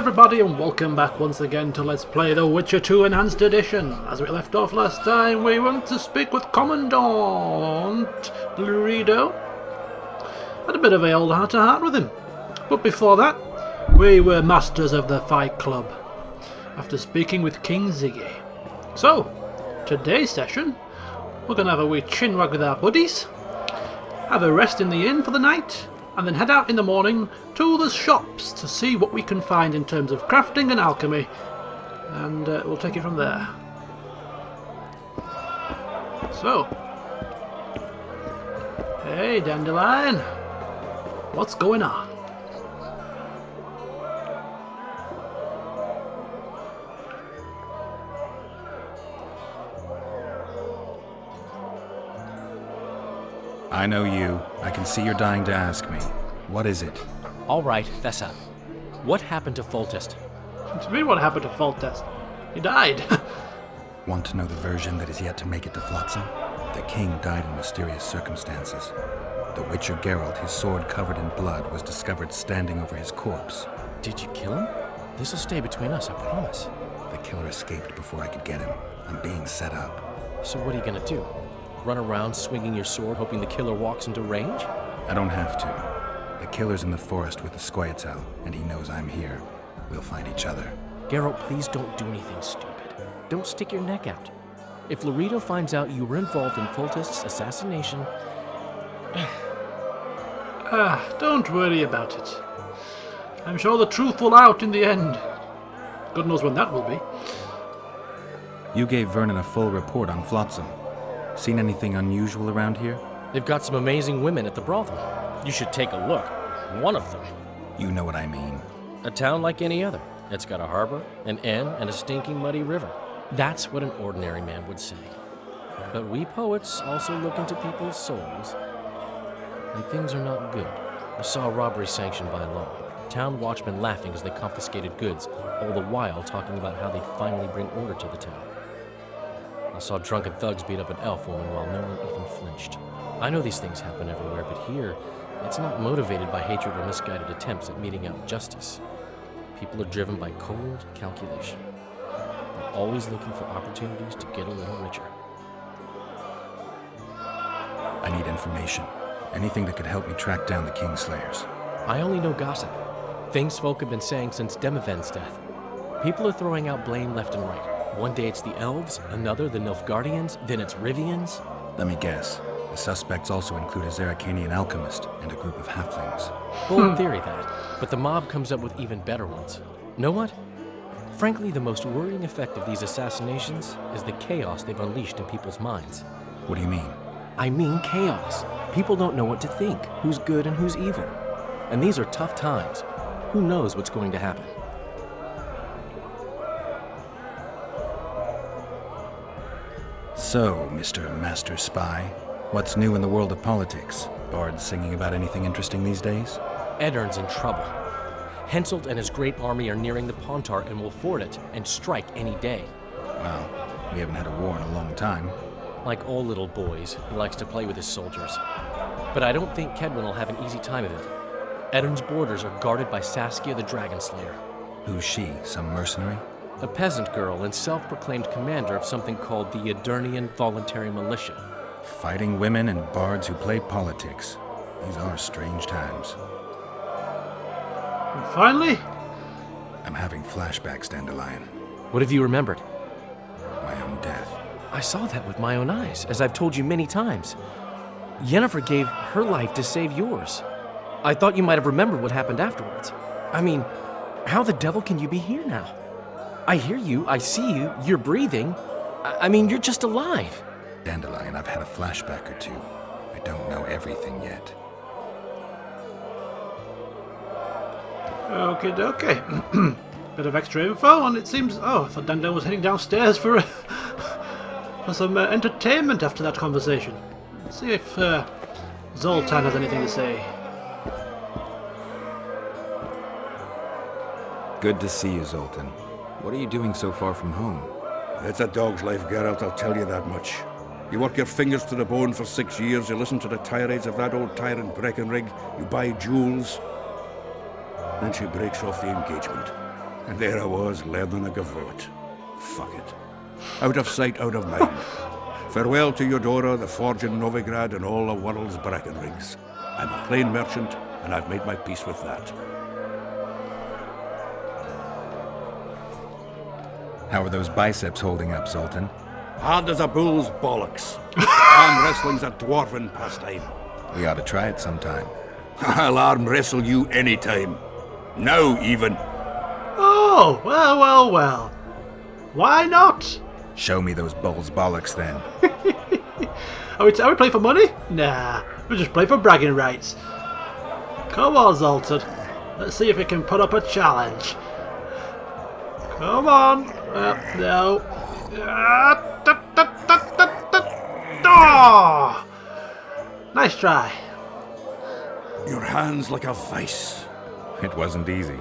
everybody, and welcome back once again to Let's Play The Witcher 2 Enhanced Edition. As we left off last time, we went to speak with Commandant Lurido. Had a bit of a old heart-to-heart with him. But before that, we were masters of the Fight Club, after speaking with King Ziggy. So, today's session, we're going to have a wee chinwag with our buddies, have a rest in the inn for the night, and then head out in the morning to the shops to see what we can find in terms of crafting and alchemy, and we'll take it from there. So, hey Dandelion, what's going on? I know you. I can see you're dying to ask me. What is it? All right, Thessa. What happened to Foltest? To me, what happened to Foltest? He died. Want to know the version that is yet to make it to Flotsam? The king died in mysterious circumstances. The Witcher Geralt, his sword covered in blood, was discovered standing over his corpse. Did you kill him? This'll stay between us, I promise. The killer escaped before I could get him. I'm being set up. So what are you gonna do? Run around swinging your sword hoping the killer walks into range? I don't have to. The killer's in the forest with the Squietel, and he knows I'm here. We'll find each other. Geralt, please don't do anything stupid. Don't stick your neck out. If Lurido finds out you were involved in Foltest's assassination... Don't worry about it. I'm sure the truth will out in the end. God knows when that will be. You gave Vernon a full report on Flotsam. Seen anything unusual around here? They've got some amazing women at the brothel. You should take a look. One of them. You know what I mean. A town like any other. It's got a harbor, an inn, and a stinking muddy river. That's what an ordinary man would say. But we poets also look into people's souls. And things are not good. I saw a robbery sanctioned by law. Town watchmen laughing as they confiscated goods, all the while talking about how they'd finally bring order to the town. I saw drunken thugs beat up an elf woman while no one even flinched. I know these things happen everywhere, but here, it's not motivated by hatred or misguided attempts at meting out justice. People are driven by cold calculation. They're always looking for opportunities to get a little richer. I need information. Anything that could help me track down the Kingslayers. I only know gossip. Things folk have been saying since Demiven's death. People are throwing out blame left and right. One day it's the elves, another the Nilfgaardians, then it's Rivians. Let me guess. The suspects also include a Zerrikanian alchemist and a group of halflings. Bold theory, that. But the mob comes up with even better ones. Know what? Frankly, the most worrying effect of these assassinations is the chaos they've unleashed in people's minds. What do you mean? I mean chaos. People don't know what to think, who's good and who's evil. And these are tough times. Who knows what's going to happen? So, Mr. Master Spy, what's new in the world of politics? Bards singing about anything interesting these days? Eddern's in trouble. Henselt and his great army are nearing the Pontar and will ford it and strike any day. Well, we haven't had a war in a long time. Like all little boys, he likes to play with his soldiers. But I don't think Kedwin will have an easy time of it. Eddern's borders are guarded by Saskia the Dragon Slayer. Who's she? Some mercenary? A peasant girl and self-proclaimed commander of something called the Edirnian Voluntary Militia. Fighting women and bards who play politics. These are strange times. And finally, I'm having flashbacks, Dandelion. What have you remembered? My own death. I saw that with my own eyes, as I've told you many times. Yennefer gave her life to save yours. I thought you might have remembered what happened afterwards. I mean, how the devil can you be here now? I hear you, I see you, you're breathing. I mean, you're just alive. Dandelion, I've had a flashback or two. I don't know everything yet. Okay. Bit of extra info, and it seems... Oh, I thought Dandelion was heading downstairs for some entertainment after that conversation. Let's see if Zoltan has anything to say. Good to see you, Zoltan. What are you doing so far from home? It's a dog's life, Geralt, I'll tell you that much. You work your fingers to the bone for 6 years, you listen to the tirades of that old tyrant Breckenrig, you buy jewels. Then she breaks off the engagement. And there I was, learning a gavotte. Fuck it. Out of sight, out of mind. Farewell to Eudora, the forge in Novigrad, and all the world's bracken rigs. I'm a plain merchant, and I've made my peace with that. How are those biceps holding up, Sultan? Hard as a bull's bollocks. Arm wrestling's a dwarven pastime. We ought to try it sometime. I'll arm wrestle you anytime. Now, even. Oh, well. Why not? Show me those bull's bollocks, then. Are we playing for money? Nah, we just play for bragging rights. Come on, Zoltan. Let's see if we can put up a challenge. Come on. No. Oh! Nice try. Your hand's like a vice. It wasn't easy.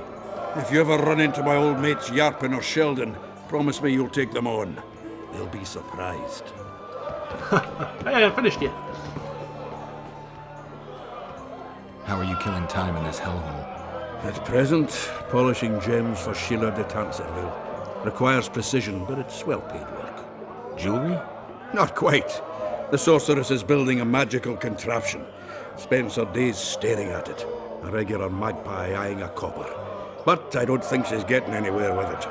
If you ever run into my old mates Yarpin or Sheldon, promise me you'll take them on. They'll be surprised. Hey, I haven't finished yet. How are you killing time in this hellhole? At present, polishing gems for Sheila de Tanserville. Requires precision, but it's well-paid work. Jewelry? Not quite. The sorceress is building a magical contraption. Spends her days staring at it. A regular magpie eyeing a copper. But I don't think she's getting anywhere with it.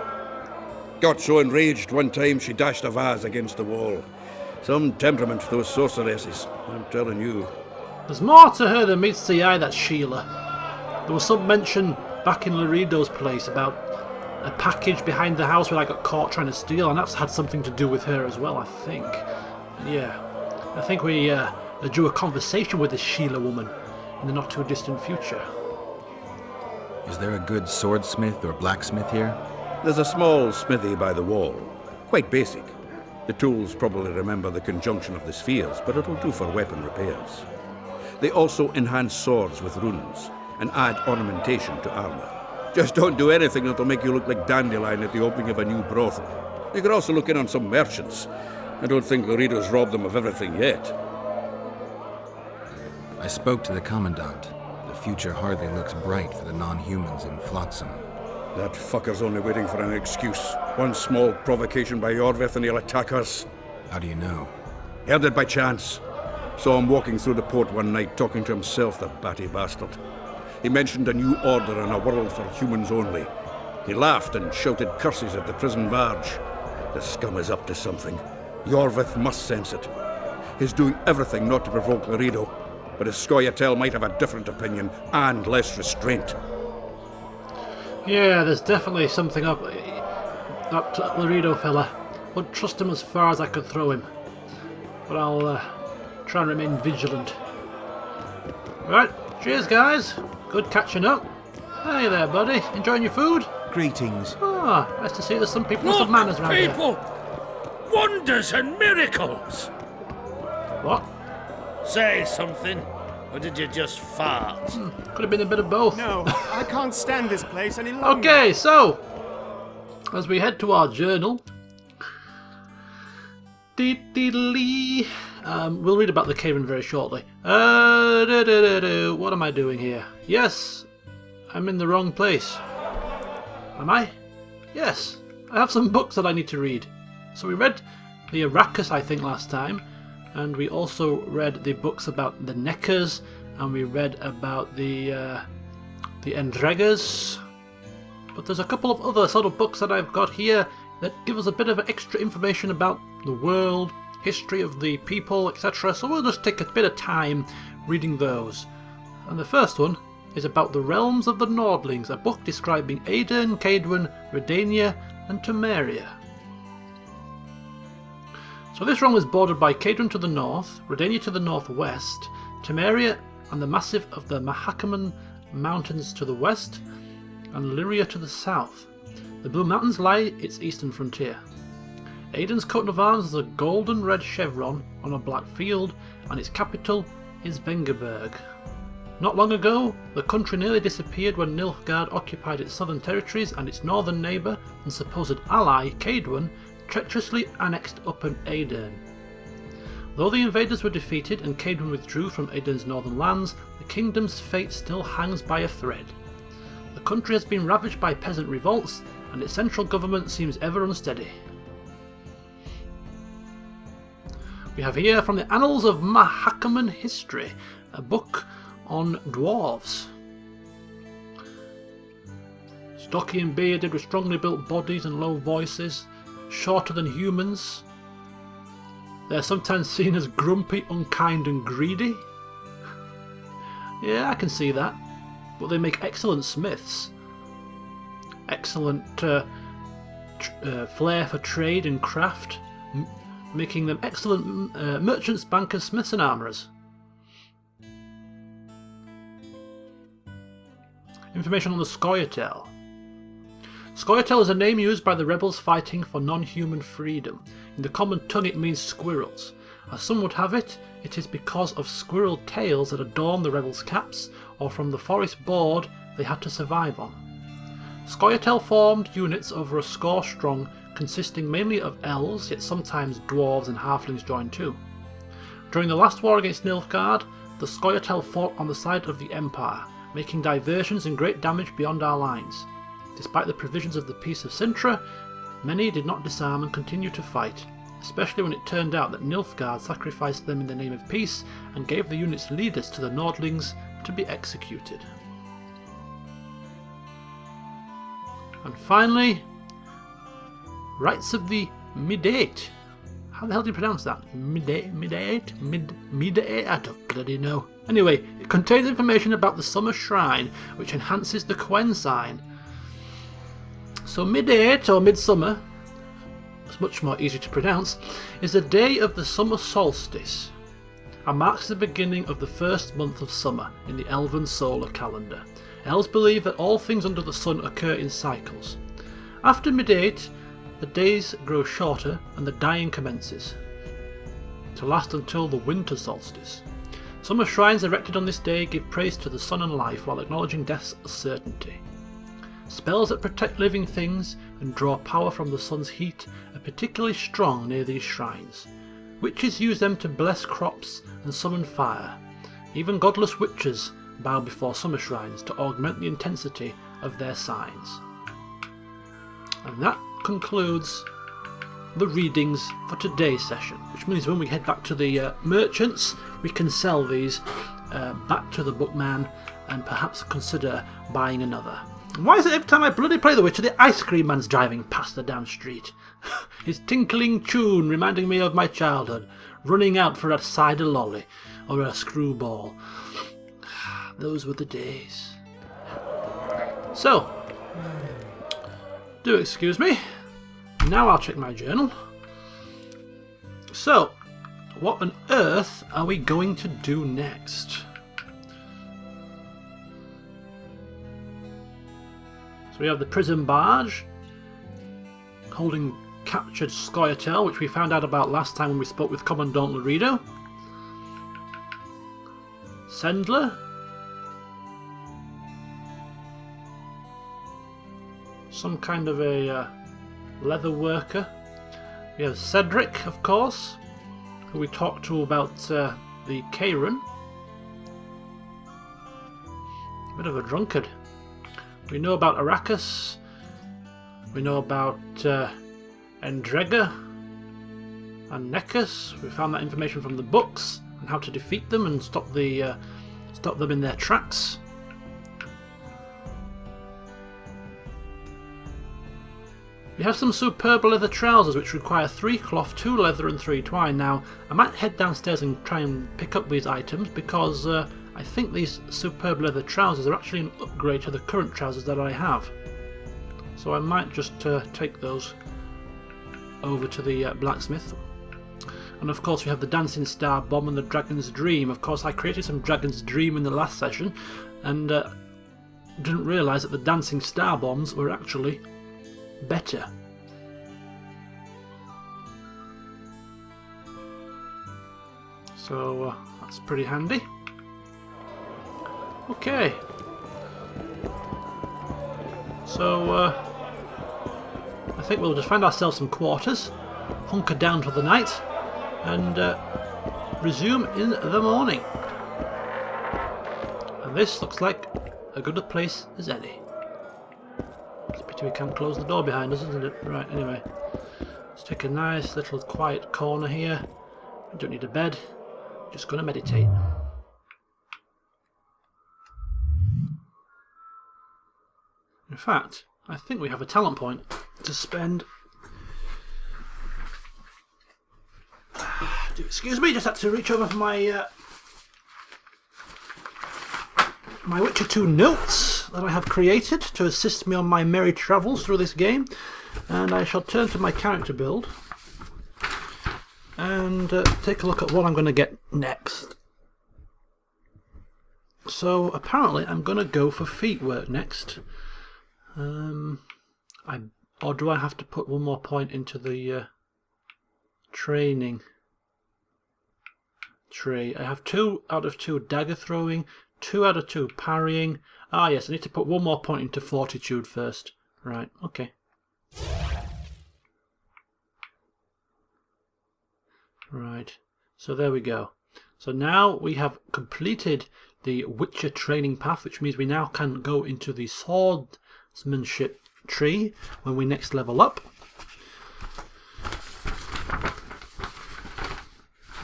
Got so enraged one time she dashed a vase against the wall. Some temperament, those sorceresses, I'm telling you. There's more to her than meets the eye, that Sheila. There was some mention back in Laredo's place about a package behind the house where I got caught trying to steal, and that's had something to do with her as well, I think. Yeah, I think we are due a conversation with this Sheila woman in the not-too-distant future. Is there a good swordsmith or blacksmith here? There's a small smithy by the wall. Quite basic. The tools probably remember the conjunction of the spheres, but it'll do for weapon repairs. They also enhance swords with runes and add ornamentation to armor. Just don't do anything that'll make you look like Dandelion at the opening of a new brothel. You could also look in on some merchants. I don't think Laredo's robbed them of everything yet. I spoke to the Commandant. The future hardly looks bright for the non-humans in Flotsam. That fucker's only waiting for an excuse. One small provocation by Yorvith and he'll attack us. How do you know? Heard it by chance. Saw him walking through the port one night, talking to himself, the batty bastard. He mentioned a new order and a world for humans only. He laughed and shouted curses at the prison barge. The scum is up to something. Yorvith must sense it. He's doing everything not to provoke Laredo, but his Scoia'tael might have a different opinion and less restraint. Yeah, there's definitely something up that Laredo fella. Wouldn't trust him as far as I could throw him. But I'll try and remain vigilant. Right, cheers guys. Good catching up. Hey there, buddy. Enjoying your food? Greetings. Ah, nice to see there's some people with some manners around here. people! Wonders and miracles! What? Say something, or did you just fart? Could have been a bit of both. No, I can't stand this place any longer. Okay, so as we head to our journal, we'll read about the Caven very shortly. What am I doing here? Yes, I'm in the wrong place. Am I? Yes, I have some books that I need to read. So we read the Arrakis, I think, last time, and we also read the books about the Neckers, and we read about the Endreggers. But there's a couple of other sort of books that I've got here that give us a bit of extra information about the world, history of the people, etc. So we'll just take a bit of time reading those. And the first one is about the realms of the Nordlings, a book describing Aedirn, Caedwen, Redania, and Temeria. So this realm was bordered by Caedwen to the north, Redania to the northwest, Temeria and the massif of the Mahakaman Mountains to the west, and Lyria to the south. The Blue Mountains lie its eastern frontier. Aedirn's coat of arms is a golden red chevron on a black field, and its capital is Vengerberg. Not long ago, the country nearly disappeared when Nilfgaard occupied its southern territories, and its northern neighbour and supposed ally, Caedwen, treacherously annexed Upper Aedirn. Though the invaders were defeated and Caedwen withdrew from Aedirn's northern lands, the kingdom's fate still hangs by a thread. The country has been ravaged by peasant revolts, and its central government seems ever unsteady. We have here from the Annals of Mahakaman History, a book on dwarves. Stocky and bearded with strongly built bodies and low voices, shorter than humans. They are sometimes seen as grumpy, unkind and greedy. Yeah, I can see that. But they make excellent smiths. Excellent flair for trade and craft, making them excellent merchants, bankers, smiths and armourers. Information on the Scoia'tael. Scoia'tael is a name used by the rebels fighting for non-human freedom. In the common tongue it means squirrels. As some would have it, it is because of squirrel tails that adorn the rebels' caps, or from the forest board they had to survive on. Scoia'tael formed units over a score strong, consisting mainly of elves, yet sometimes dwarves and halflings joined too. During the last war against Nilfgaard, the Scoia'tael fought on the side of the Empire, making diversions and great damage beyond our lines. Despite the provisions of the Peace of Sintra, many did not disarm and continued to fight, especially when it turned out that Nilfgaard sacrificed them in the name of peace and gave the unit's leaders to the Nordlings to be executed. And finally, Rights of the Midate. How the hell do you pronounce that? Midate? I don't bloody know. Anyway, it contains information about the Summer Shrine, which enhances the Quen sign. So Midate, or Midsummer, it's much more easy to pronounce, is the day of the summer solstice, and marks the beginning of the first month of summer in the Elven solar calendar. Elves believe that all things under the sun occur in cycles. After Midate, the days grow shorter and the dying commences, to last until the winter solstice. Summer shrines erected on this day give praise to the sun and life while acknowledging death's certainty. Spells that protect living things and draw power from the sun's heat are particularly strong near these shrines. Witches use them to bless crops and summon fire. Even godless witches bow before summer shrines to augment the intensity of their signs. And that concludes the readings for today's session, which means when we head back to the merchants, we can sell these back to the bookman and perhaps consider buying another. Why is it every time I bloody play The Witcher, the ice cream man's driving past the damn street? His tinkling tune reminding me of my childhood, running out for a cider lolly or a screwball. Those were the days. So, do excuse me. Now I'll check my journal. So, what on earth are we going to do next? So we have the prison barge holding captured Scoia'tael, which we found out about last time when we spoke with Commandant Laredo. Sendler. Some kind of a leather worker. We have Cedric, of course, who we talked to about the Karen. Bit of a drunkard. We know about Arrakis. We know about Endrega and Nekus. We found that information from the books and how to defeat them and stop them in their tracks. We have some superb leather trousers which require 3 cloth, 2 leather and 3 twine. Now, I might head downstairs and try and pick up these items because I think these superb leather trousers are actually an upgrade to the current trousers that I have. So I might just take those over to the blacksmith. And of course we have the Dancing Star Bomb and the Dragon's Dream. Of course I created some Dragon's Dream in the last session and didn't realise that the Dancing Star Bombs were actually better. So that's pretty handy. Okay. So I think we'll just find ourselves some quarters, hunker down for the night, and resume in the morning. And this looks like as good a place as any. It's we can't close the door behind us, isn't it? Right, anyway. Let's take a nice little quiet corner here. We don't need a bed. Just going to meditate. In fact, I think we have a talent point to spend. Excuse me, just had to reach over for my my Witcher 2 notes that I have created to assist me on my merry travels through this game. And I shall turn to my character build and take a look at what I'm going to get next. So apparently I'm going to go for feet work next. Or do I have to put one more point into the training tree? I have 2 out of 2 dagger throwing, 2 out of 2 parrying. Ah yes, I need to put one more point into fortitude first. Right, okay. Right, so there we go. So now we have completed the Witcher training path, which means we now can go into the swordsmanship tree when we next level up.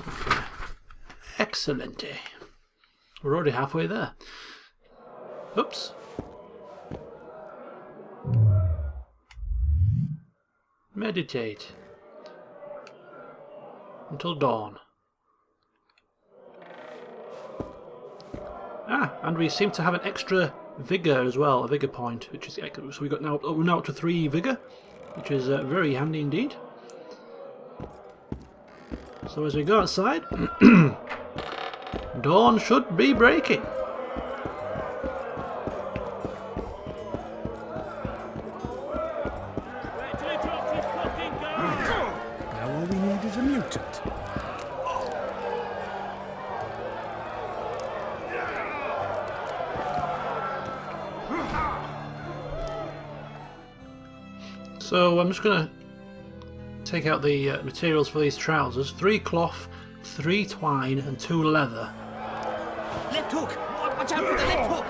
Okay. Excellent. We're already halfway there. Oops. Meditate until dawn. Ah, and we seem to have an extra vigor as well, a vigor point, which is so we got we're now up to 3 vigor, which is very handy indeed. So as we go outside, dawn should be breaking. Now all we need is a mutant. So I'm just going to take out the materials for these trousers. 3 cloth, 3 twine and 2 leather. Left hook! Watch out for the left hook!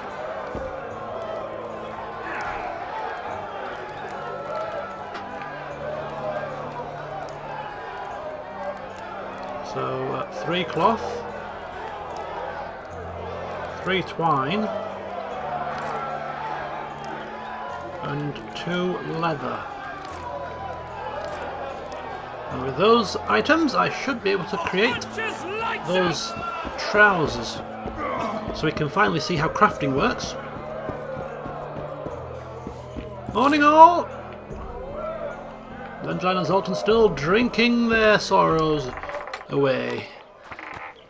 So 3 cloth, 3 twine and 2 leather. And with those items I should be able to create those trousers. So we can finally see how crafting works. Morning all! Dandelion and Zoltan still drinking their sorrows away.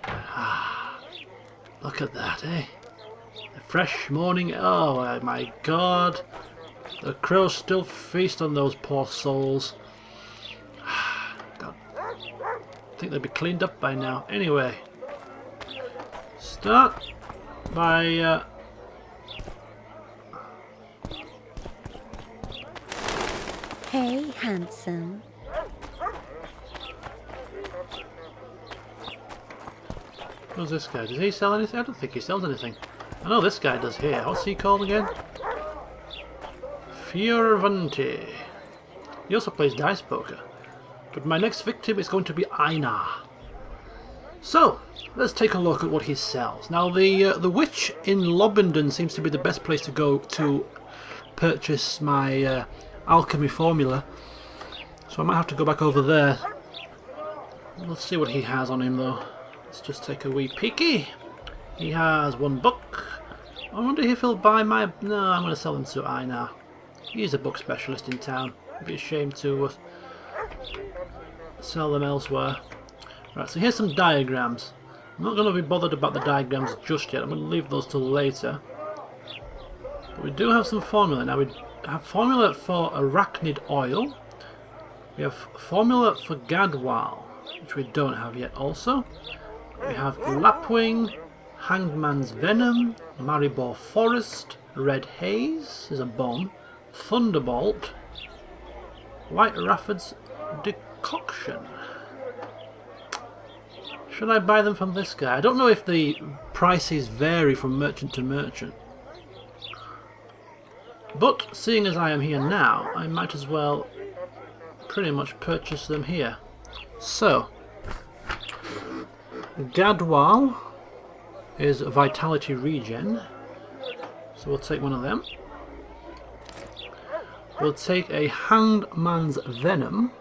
Ah, look at that, eh? The fresh morning. Oh my god. The crows still feast on those poor souls. God. I think they'd be cleaned up by now. Anyway. Start by Hey, handsome. who's this guy? Does he sell anything? I don't think he sells anything. I know this guy does here. What's he called again? Fioravanti. He also plays dice poker. But my next victim is going to be Einar. So, let's take a look at what he sells. Now, the witch in Lobenden seems to be the best place to go to purchase my alchemy formula. So I might have to go back over there. Let's see what he has on him, though. Let's just take a wee peeky. He has 1 book. I wonder if he'll buy my... No, I'm going to sell him to Einar. He's a book specialist in town. It'd be a shame to sell them elsewhere. Right, so here's some diagrams. I'm not going to be bothered about the diagrams just yet. I'm going to leave those till later. But we do have some formula. Now we have formula for arachnid oil. We have formula for gadwal, which we don't have yet also. We have lapwing, hangman's venom, maribor forest, red haze is a bomb, thunderbolt, white rafford's decoction. Should I buy them from this guy? I don't know if the prices vary from merchant to merchant. But seeing as I am here now, I might as well pretty much purchase them here. So, Gadwal is Vitality Regen, so we'll take one of them. We'll take a Hanged Man's Venom.